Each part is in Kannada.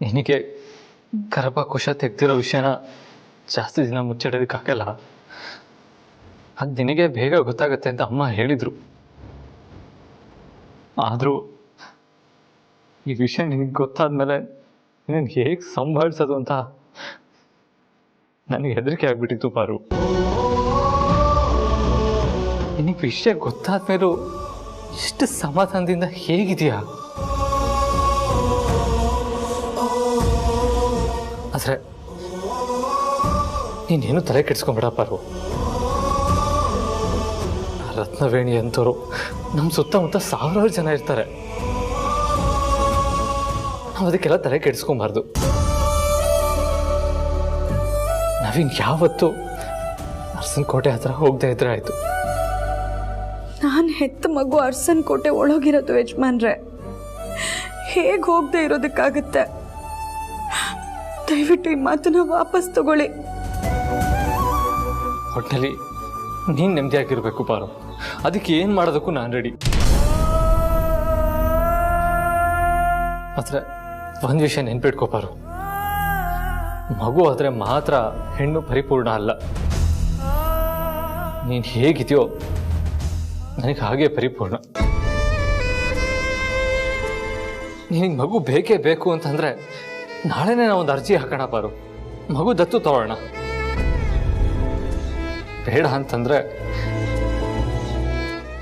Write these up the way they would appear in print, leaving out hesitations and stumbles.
ನಿನಗೆ ಗರ್ಭಕೋಶ ತೆಗ್ದಿರೋ ವಿಷಯನ ಜಾಸ್ತಿ ದಿನ ಮುಚ್ಚಿಡೋದಕ್ಕಾಗಲ್ಲ. ಅದು ನಿನಗೆ ಬೇಗ ಗೊತ್ತಾಗುತ್ತೆ ಅಂತ ಅಮ್ಮ ಹೇಳಿದರು. ಆದರೂ ಈ ವಿಷಯ ನಿನಗೆ ಗೊತ್ತಾದ್ಮೇಲೆ ನಿನಗೆ ಹೇಗೆ ಸಂಭಾಳಿಸೋದು ಅಂತ ನನಗೆ ಹೆದರಿಕೆ ಆಗಿಬಿಟ್ಟಿತ್ತು ಪಾರು. ನಿನಗೆ ವಿಷಯ ಗೊತ್ತಾದ್ಮೇಲೂ ಇಷ್ಟು ಸಮಾಧಾನದಿಂದ ಹೇಗಿದೆಯಾ? ಆದರೆ ನೀನೇನು ತಲೆ ಕೆಡಿಸ್ಕೊಂಬೇಡ ಪಾರು. ರತ್ನವೇಣಿ ಅಂತವರು ನಮ್ಮ ಸುತ್ತಮುತ್ತ ಸಾವಿರಾರು ಜನ ಇರ್ತಾರೆ. ನಾವು ಅದಕ್ಕೆಲ್ಲ ತಲೆ ಕೆಡಿಸ್ಕೊಬಾರ್ದು. ನಾವಿನ್ ಯಾವತ್ತು ಅರಸನಕೋಟೆ ಹತ್ರ ಹೋಗದೆ ಇದ್ರೆ ಆಯ್ತು. ನಾನು ಹೆತ್ತ ಮಗು ಅರಸನಕೋಟೆ ಒಳಗಿರೋದು ಯಜಮಾನ್ರೆ, ಹೇಗೆ ಹೋಗದೆ ಇರೋದಕ್ಕಾಗತ್ತೆ? ದಯವಿಟ್ಟು ಈ ಮಾತನ್ನ ವಾಪಸ್ ತಗೊಳ್ಳಿ. ಒಟ್ಟಿನಲ್ಲಿ ನೀನು ನೆಮ್ಮದಿಯಾಗಿರ್ಬೇಕು ಪಾರು. ಅದಕ್ಕೆ ಏನು ಮಾಡೋದಕ್ಕೂ ನಾನು ರೆಡಿ. ಆದರೆ ಒಂದು ವಿಷಯ ನೆನ್ಪಿಟ್ಕೋ ಪಾರು, ಮಗು ಆದರೆ ಮಾತ್ರ ಹೆಣ್ಣು ಪರಿಪೂರ್ಣ ಅಲ್ಲ. ನೀನು ಹೇಗಿದೆಯೋ ನನಗೆ ಹಾಗೆ ಪರಿಪೂರ್ಣ. ನಿನಗೆ ಮಗು ಬೇಕೇ ಬೇಕು ಅಂತಂದರೆ ನಾಳೆನೇ ನಾವೊಂದು ಅರ್ಜಿ ಹಾಕೋಣ ಪಾರು, ಮಗು ದತ್ತು ತಗೊಳ್ಳೋಣ. ಬೇಡ ಅಂತಂದರೆ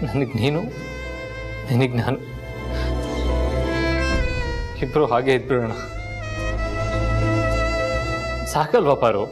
ನನಗೆ ನೀನು, ನಿನಗೆ ನಾನು, ಇಬ್ಬರು ಹಾಗೆ ಇದ್ಬಿಡೋಣ. ಸಾಕಲ್ವಾ ಪಾರು?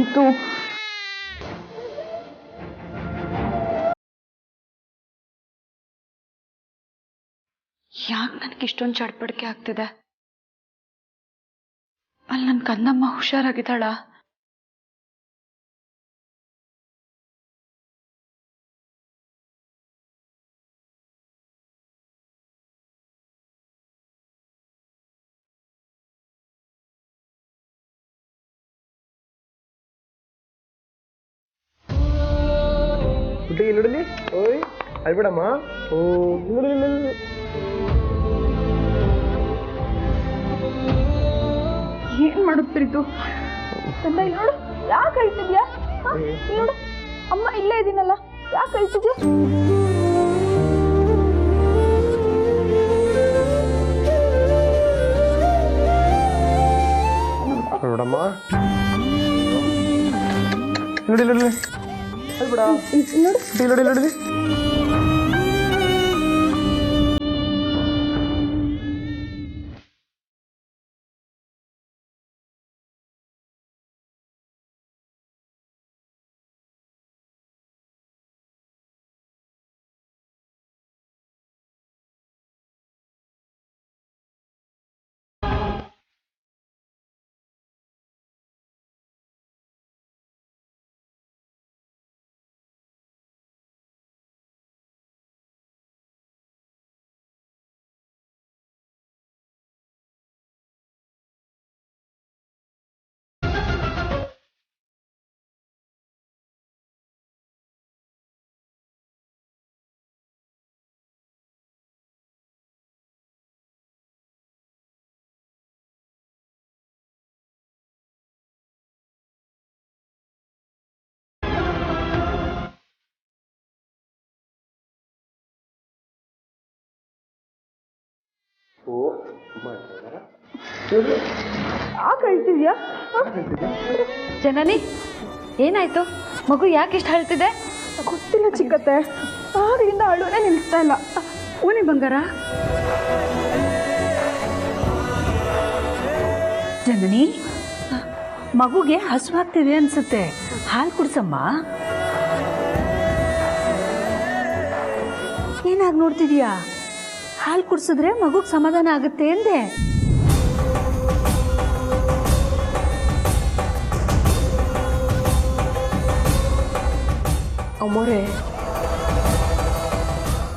ಇದು ಯಾಕೆ ನನಗೆ ಇಷ್ಟೊಂದು ಚಡ್ಪಡಿಕೆ ಆಗ್ತಿದೆ? ಅಲ್ಲಿ ನನ್ನ ಕಂದಮ್ಮ ಹುಷಾರಾಗಿದ್ದಾಳ? ನೋಡಲಿ ಓಯ್ ಅಲ್ಬೇಡಮ್ಮ. ಓ ಏನ್ ಮಾಡುತ್ತಿರಿತು? ತಂದ ಇಲ್ಲಿ ನೋಡು, ಯಾಕೆ ಅಳ್ತಿದ್ಯಾ? ನೋಡು ಅಮ್ಮ ಇಲ್ಲೇ ಇದೀನಲ್ಲ, ಯಾಕೆ ಅಳ್ತಿದ್ಯಾ? ನೋಡಮ್ಮ, ನೋಡಿ ನೋಡಿ ಅಲ್ಬೇಡ, ನೋಡಿ ನೋಡಿ ನೋಡಿ. ಯಾಕೆ ಹೇಳ್ತಿದ್ಯಾ? ಜನನಿ ಏನಾಯ್ತು? ಮಗು ಯಾಕೆ ಇಷ್ಟು ಹೇಳ್ತಿದೆ? ಗೊತ್ತಿಲ್ಲ ಚಿಕ್ಕತ್ತೆ, ಆದ್ರಿಂದ ಅಳುನೇ ನಿಲ್ಲಿಸ್ತಾ ಇಲ್ಲ. ಊನಿ ಬಂಗಾರ. ಜನನಿ, ಮಗುಗೆ ಹಸುವಾಗ್ತಿದೆ ಅನ್ಸುತ್ತೆ, ಹಾಲು ಕುಡ್ಸಮ್ಮ. ಏನಾಗಿ ನೋಡ್ತಿದೀಯಾ? ಹಾಲು ಕುಡ್ಸಿದ್ರೆ ಮಗುಗೆ ಸಮಾಧಾನ ಆಗುತ್ತೆ ಎಂದೆ. ಅಮ್ಮೋರೆ,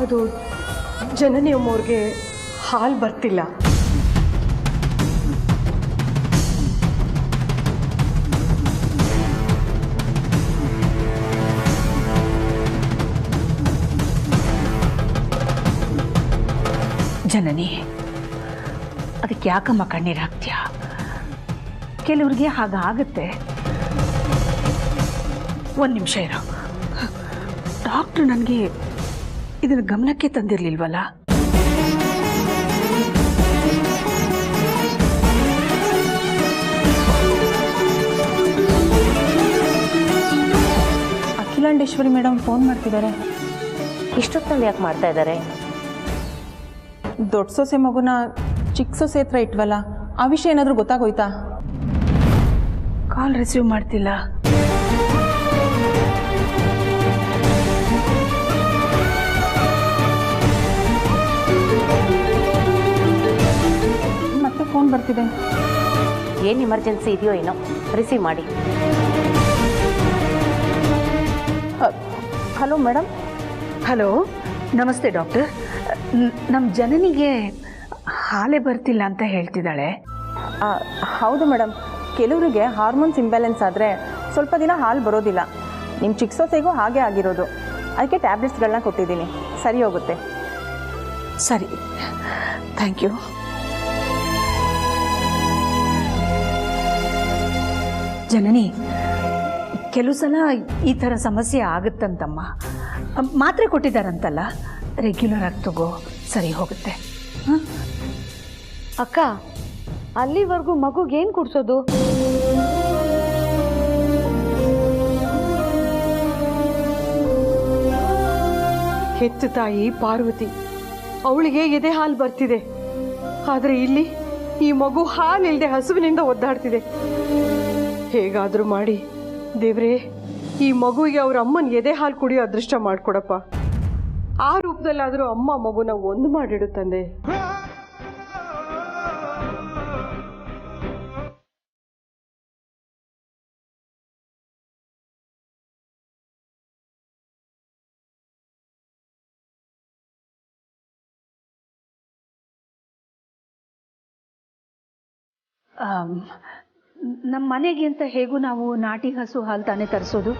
ಅದು ಜನನಿ ಅಮ್ಮೋರಿಗೆ ಹಾಲು ಬರ್ತಿಲ್ಲ. ಜನನಿ, ಅದಕ್ಕೆ ಯಾಕಮ್ಮ ಕಣ್ಣೀರು ಹಾಕ್ತೀಯ? ಕೆಲವ್ರಿಗೆ ಹಾಗಾಗುತ್ತೆ. ಒಂದು ನಿಮಿಷ ಇರೋ, ಡಾಕ್ಟ್ರು ನನಗೆ ಇದನ್ನು ಗಮನಕ್ಕೆ ತಂದಿರಲಿಲ್ವಲ್ಲ. ಅಖಿಲಾಂಡೇಶ್ವರಿ ಮೇಡಮ್ ಫೋನ್ ಮಾಡ್ತಿದ್ದಾರೆ. ಇಷ್ಟೊತ್ತಲ್ಲಿ ಯಾಕೆ ಮಾಡ್ತಾ ಇದ್ದಾರೆ? ದೊಡ್ಡ ಸೊಸೆ ಮಗುನ ಚಿಕ್ಕ ಸೊಸೆ ಹತ್ರ ಇಟ್ವಲ್ಲ, ಆ ವಿಷಯ ಏನಾದರೂ ಗೊತ್ತಾಗೋಯ್ತಾ? ಕಾಲ್ ರಿಸೀವ್ ಮಾಡ್ತಿಲ್ಲ. ಮತ್ತೆ ಫೋನ್ ಬರ್ತಿದೆ. ಏನು ಇಮರ್ಜೆನ್ಸಿ ಇದೆಯೋ ಏನೋ, ರಿಸೀವ್ ಮಾಡಿ. Hello madam. ಹಲೋ, ನಮಸ್ತೆ ಡಾಕ್ಟರ್. ನಮ್ಮ ಜನನಿಗೆ ಹಾಲೇ ಬರ್ತಿಲ್ಲ ಅಂತ ಹೇಳ್ತಿದ್ದಾಳೆ. ಹೌದು ಮೇಡಮ್, ಕೆಲವರಿಗೆ ಹಾರ್ಮೋನ್ಸ್ ಇಂಬ್ಯಾಲೆನ್ಸ್ ಆದರೆ ಸ್ವಲ್ಪ ದಿನ ಹಾಲು ಬರೋದಿಲ್ಲ. ನಿಮ್ಮ ಚಿಕ್ಕ ಸೊಸೆಗೂ ಹಾಗೆ ಆಗಿರೋದು. ಅದಕ್ಕೆ ಟ್ಯಾಬ್ಲೆಟ್ಸ್ಗಳನ್ನ ಕೊಟ್ಟಿದ್ದೀನಿ, ಸರಿ ಹೋಗುತ್ತೆ. ಸರಿ, ಥ್ಯಾಂಕ್ ಯು. ಜನನಿ, ಕೆಲವು ಸಲ ಈ ಥರ ಸಮಸ್ಯೆ ಆಗುತ್ತಂತಮ್ಮ. ಮಾತ್ರೆ ಕೊಟ್ಟಿದ್ದಾರಂತಲ್ಲ, ರೆಗ್ಯುಲರ್ ಆಗಿ ತಗೋ, ಸರಿ ಹೋಗುತ್ತೆ. ಹಾಂ ಅಕ್ಕ, ಅಲ್ಲಿವರೆಗೂ ಮಗುಗೇನು ಕುಡ್ಸೋದು? ಹೆತ್ತು ತಾಯಿ ಪಾರ್ವತಿ, ಅವಳಿಗೆ ಎದೆ ಹಾಲು ಬರ್ತಿದೆ. ಆದರೆ ಇಲ್ಲಿ ಈ ಮಗು ಹಾಲಿಲ್ಲದೆ ಹಸುವಿನಿಂದ ಒದ್ದಾಡ್ತಿದೆ. ಹೇಗಾದರೂ ಮಾಡಿ ದೇವ್ರೇ, ಈ ಮಗುವಿಗೆ ಅವ್ರ ಅಮ್ಮನ ಎದೆ ಹಾಲು ಕುಡಿಯೋ ಅದೃಷ್ಟ ಮಾಡಿಕೊಡಪ್ಪ. ಆ ರೂಪದಲ್ಲಾದರೂ ಅಮ್ಮ ಮಗುನ ಒಂದು ಮಾಡಿಡು ತಂದೆ. ನಮ್ಮ ಮನೆಗೆ ಅಂತ ಹೇಗೂ ನಾವು ನಾಟಿ ಹಸು ಹಾಲು ತಾನೇ ತರಿಸೋದು.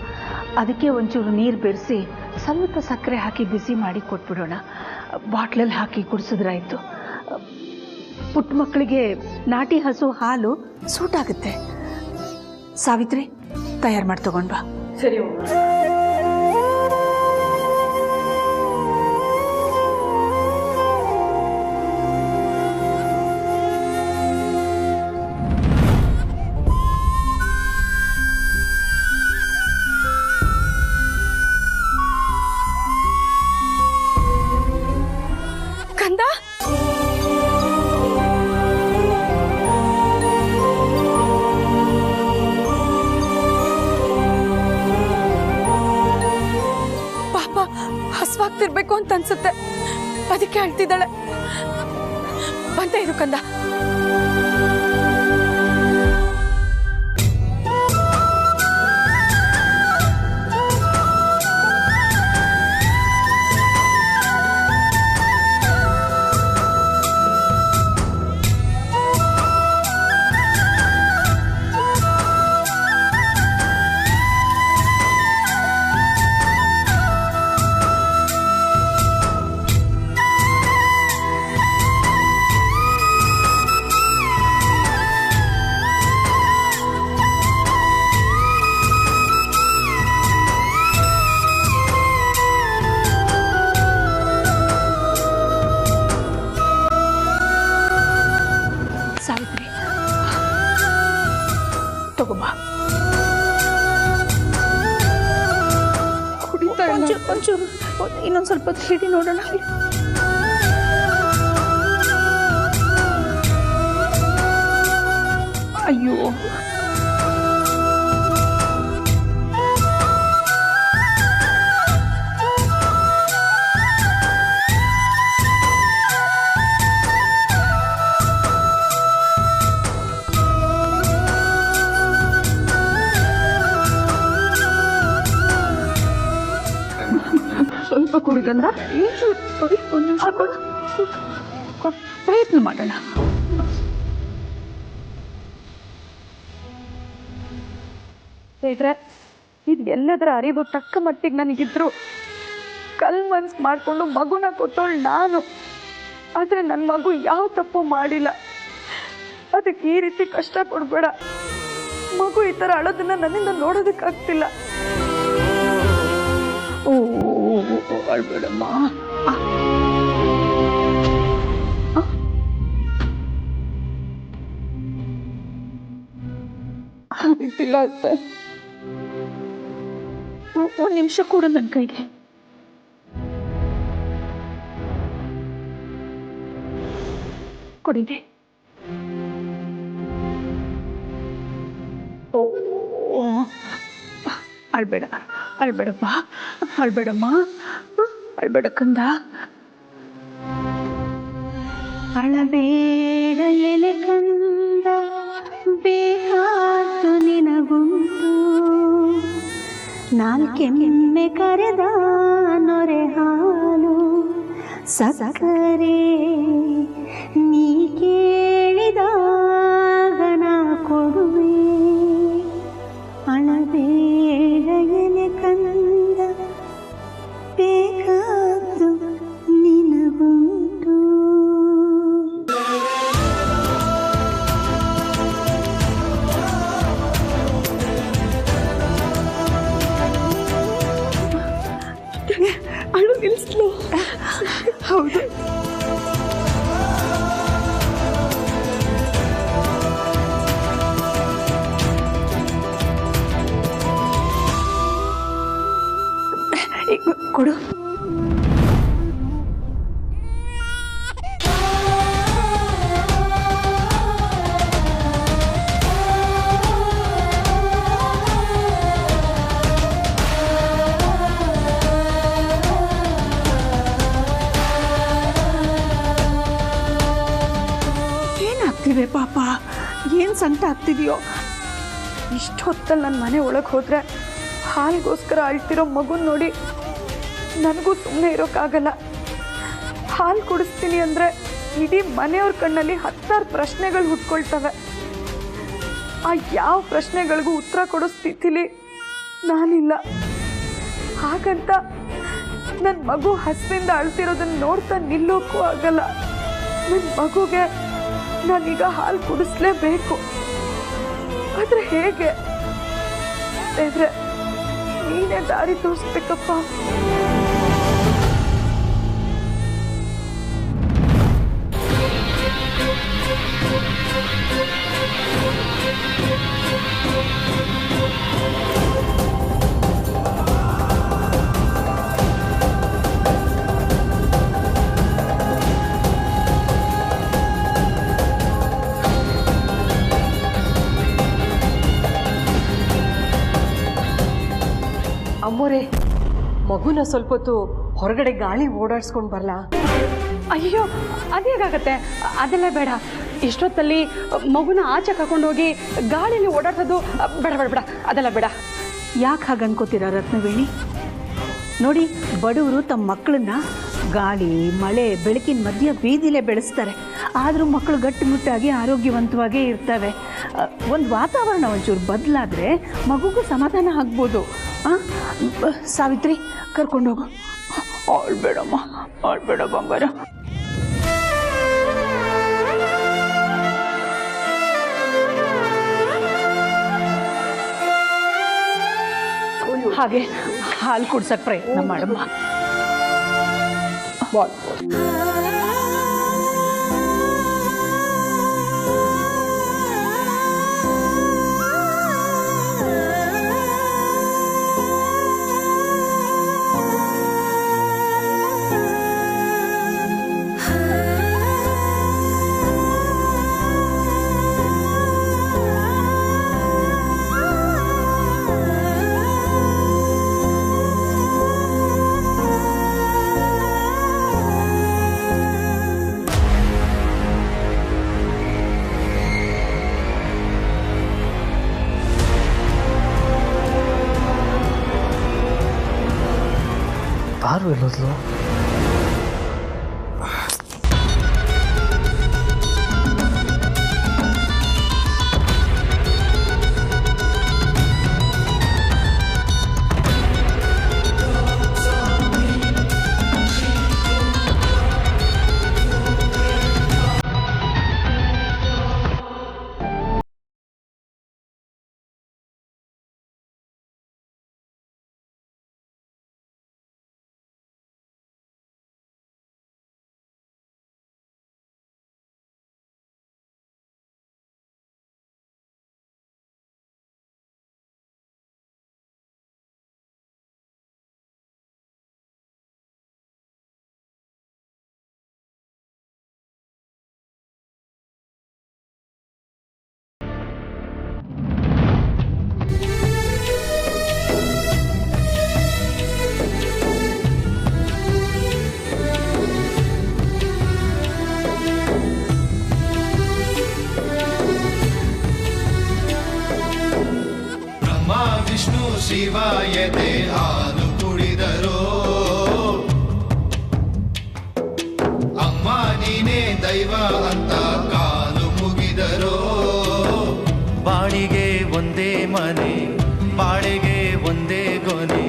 ಅದಕ್ಕೆ ಒಂಚೂರು ನೀರು ಬೆರೆಸಿ ಸ್ವಲ್ಪ ಸಕ್ಕರೆ ಹಾಕಿ ಬಿಸಿ ಮಾಡಿ ಕೊಟ್ಬಿಡೋಣ. ಬಾಟ್ಲಲ್ಲಿ ಹಾಕಿ ಕುಡಿಸಿದ್ರಾಯ್ತು. ಪುಟ್ಟ ಮಕ್ಕಳಿಗೆ ನಾಟಿ ಹಸು ಹಾಲು ಸೂಟ್ ಆಗುತ್ತೆ. ಸಾವಿತ್ರಿ, ತಯಾರು ಮಾಡಿ ತಗೊಂಡ್ ಬಾ. ಸರಿ. ಕಂದ, ಪಾಪ ಹಸ್ವಾಗ್ತಿರ್ಬೇಕು ಅಂತ ಅನ್ಸುತ್ತೆ, ಅದಕ್ಕೆ ಅಳ್ತಿದ್ದಾಳೆ. ಬಂತ ಇರು ಕಂದ. ಹಿಡಿ ನೋಡೋಣ. ಅಯ್ಯೋ ಸ್ವಲ್ಪ ಕುಡಿಗಂದ್ರ ಒಂದು ನಿಮಿಷ ಕೊಡು, ಪ್ರಯತ್ನ ಮಾಡೋಣ. ಇದು ಎಲ್ಲದರ ಅರಿವು ತಕ್ಕ ಮಟ್ಟಿಗೆ ನನಗಿದ್ರು ಕಲ್ ಮನ್ಸು ಮಾಡಿಕೊಂಡು ಮಗುನ ಕೊಟ್ಟೋಳು ನಾನು. ಆದರೆ ನನ್ನ ಮಗು ಯಾವ ತಪ್ಪು ಮಾಡಿಲ್ಲ. ಅದಕ್ಕೆ ಈ ರೀತಿ ಕಷ್ಟ ಕೊಡಬೇಡ. ಮಗು ಈ ಥರ ಅಳೋದನ್ನ ನನ್ನಿಂದ ನೋಡೋದಕ್ಕಾಗ್ತಿಲ್ಲ. ಓ ಅಳ್ಬೇಡಮ್ಮ. ಆಗ್ತಿಲ್ಲ ಅತ್ತೆ. ಒಂದು ನಿಮಿಷ ಕೂಡ ನನ್ನ ಕೈಗೆ. ಕೊಡಿದೆ. ಓ ಅಳ್ಬೇಡ, ಅಳ್ಬೇಡಪ್ಪ, ಅಳ್ಬೇಡಮ್ಮ, ಅಳ್ಬೇಡ ಕಂದ. ಅಳಬೇಡ ಎಲೆ ಕಂದ, ಬೇಕಾದ್ದು ನಿನಗುಂಟು. ನಾಲ್ಕೆಮ್ಮೆ ಕರೆದ ನೊರೆ ಹಾಲು ಸಕ್ಕರೆ ನೀ ಕೇಳಿದಾಗ ನಾ ಕೊಡುವೆ. ಅಳಬೇಡ ಎಲೆ ಕಂದ, ಬೇಕಾದ್ದು ನಿನಗುಂಟು. ಅಳು ನಿಲ್ಲಿಸ್ಲು. ಹೌದು, ಕೊಡು. ಏನಾಗ್ತಿದೆ ಪಾಪ? ಏನು ಸಂಕಟ ಆಗ್ತಿದೆಯೋ? ಇಷ್ಟು ಹೊತ್ತಲ್ಲಿ ನನ್ನ ಮನೆ ಒಳಗೆ ಹೋದ್ರೆ ಹಾಲಿಗೋಸ್ಕರ ಅಳ್ತಿರೋ ಮಗುನ ನೋಡಿ ನನಗೂ ಸುಮ್ಮನೆ ಇರೋಕ್ಕಾಗಲ್ಲ. ಹಾಲು ಕುಡಿಸ್ತೀನಿ ಅಂದರೆ ಇಡೀ ಮನೆಯವ್ರ ಕಣ್ಣಲ್ಲಿ 10,000 ಪ್ರಶ್ನೆಗಳು ಹುಟ್ಕೊಳ್ತವೆ. ಆ ಯಾವ ಪ್ರಶ್ನೆಗಳಿಗೂ ಉತ್ತರ ಕೊಡೋ ಸ್ಥಿತಿಲಿ ನಾನಿಲ್ಲ. ಹಾಗಂತ ನನ್ನ ಮಗು ಹಸಿವಿಂದ ಅಳ್ತಿರೋದನ್ನ ನೋಡ್ತಾ ನಿಲ್ಲೋಕ್ಕೂ ಆಗಲ್ಲ. ನನ್ನ ಮಗುಗೆ ನಾನೀಗ ಹಾಲು ಕುಡಿಸ್ಲೇಬೇಕು. ಆದರೆ ಹೇಗೆ? ದೇವ್ರೆ, ನೀನೇ ದಾರಿ ತೋರಿಸ್ಬೇಕಪ್ಪ. ಅಮ್ಮೋರೆ, ಮಗುನ ಸ್ವಲ್ಪ ಹೊತ್ತು ಹೊರಗಡೆ ಗಾಳಿ ಓಡಾಡ್ಸ್ಕೊಂಡು ಬರಲಾ? ಅಯ್ಯೋ, ಅದೇಗಾಗತ್ತೆ? ಅದೆಲ್ಲ ಬೇಡ. ಇಷ್ಟೊತ್ತಲ್ಲಿ ಮಗುನ ಆಚೆ ಕರ್ಕೊಂಡೋಗಿ ಗಾಳಿಯಲ್ಲಿ ಓಡಾಡ್ಸೋದು ಬೇಡ ಬೇಡ ಬೇಡ, ಅದೆಲ್ಲ ಬೇಡ. ಯಾಕೆ ಹಾಗೆ ಅನ್ಕೋತೀರಾ ರತ್ನವೇಣಿ? ನೋಡಿ, ಬಡವರು ತಮ್ಮ ಮಕ್ಕಳನ್ನ ಗಾಳಿ ಮಳೆ ಬೆಳಕಿನ ಮಧ್ಯೆ ಬೀದಿಲೇ ಬೆಳೆಸ್ತಾರೆ. ಆದರೂ ಮಕ್ಕಳು ಗಟ್ಟಿಮುಟ್ಟಾಗಿ ಆರೋಗ್ಯವಂತವಾಗೇ ಇರ್ತವೆ. ಒಂದು ವಾತಾವರಣ ಒಂಚೂರು ಬದಲಾದರೆ ಮಗುಗೂ ಸಮಾಧಾನ ಆಗ್ಬೋದು. ಸಾವಿತ್ರಿ, ಕರ್ಕೊಂಡೋಗು. ಆಳ್ಬೇಡಮ್ಮ, ಆಳ್ಬೇಡ ಬಂಗಾರ. ಹಾಗೆ ಹಾಲು ಕುಡ್ಸಕ್ಕೆ ಪ್ರಯತ್ನ ಮಾಡಮ್ಮ. ಎಲ್ಲೋದ್ಲು? ಶಿವಾಯದೆ ಹಾಲು ಕುಡಿದರೋ ಅಮ್ಮ ನೀನೇ ದೈವ ಅಂತ ಕಾಲು ಮುಗಿದರೋ ಬಾಳಿಗೆ ಒಂದೇ ಮನೆ ಬಾಳಿಗೆ ಒಂದೇ ಗೊನೆ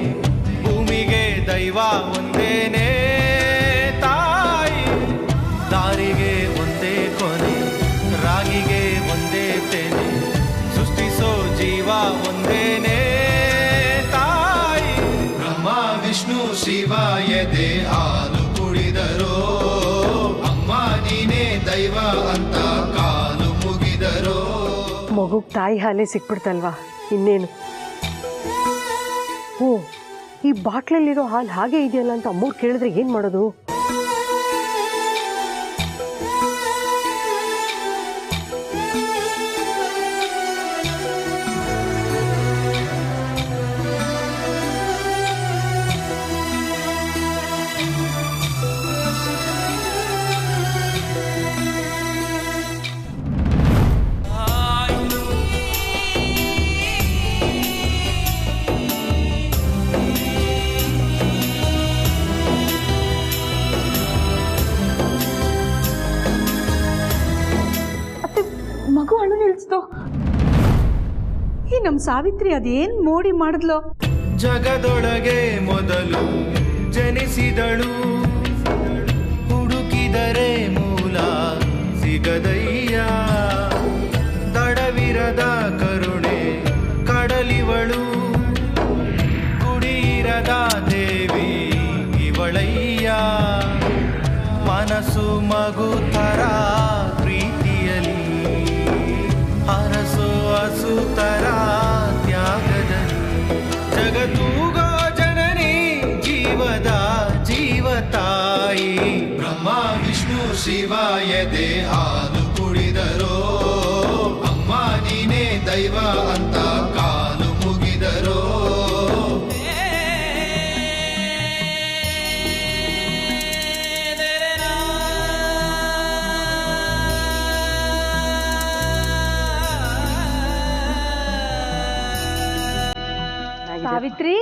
ಭೂಮಿಗೆ ದೈವ ಒಂದೇನೆ ತಾಯಿ ದಾರಿಗೆ ಒಂದೇ ಕೊನೆ ರಾಗಿಗೆ ಒಂದೇ ತೆನೆ ಸೃಷ್ಟಿಸೋ ಜೀವ ಒಂದೇನೆ ವಿಷ್ಣು ಶಿವ ಎದೆ ಹಾಲು ಕುಡಿದರೋ ಅಮ್ಮ ನೀನೇ ದೈವ ಅಂತ ಕಾಲು ಮುಗಿದರೋ. ಮಗುಗ್ ತಾಯಿ ಹಾಲೇ ಸಿಕ್ಬಿಡ್ತಲ್ವಾ, ಇನ್ನೇನು. ಓ, ಈ ಬಾಟ್ಲಲ್ಲಿರೋ ಹಾಲು ಹಾಗೆ ಇದೆಯಲ್ಲ ಅಂತ ಅಮ್ಮವ್ರು ಕೇಳಿದ್ರೆ ಏನ್ ಮಾಡೋದು? ಮಗು ಅಳು ನಿಲ್ಸ್ತು. ಈ ನಮ್ ಸಾವಿತ್ರಿ ಅದೇನ್ ಮೋಡಿ ಮಾಡಿದ್ಲೋ. ಜಗದೊಳಗೆ ಮೊದಲು ಜನಿಸಿದಳು, ಹುಡುಕಿದರೆ ಮೂಲ ಸಿಗದಯ್ಯ. ತಡವಿರದ ಕರುಣೆ ಕಡಲಿವಳು, ಕುಡಿಯಿರದ ದೇವಿ ಇವಳಯ್ಯ. ಮನಸ್ಸು ಮಗು ತರ ಪ್ರೀತಿಯಲಿ ಅರಸು ಅಸುತರ ತ್ಯಾಗದಲ್ಲಿ. ಜಗತ್ತೂಗೋ ಜನನಿ ಜೀವದ ಜೀವತಾಯಿ. ಬ್ರಹ್ಮ ವಿಷ್ಣು ಶಿವ ಎದೆ ಹಾಲು ಕುಡಿದರೋ ಅಮ್ಮ ನೀನೇ ದೈವ ಅಂತ ಕಾಲು ಮುಗಿದರೋ. ಸಾವಿತ್ರಿ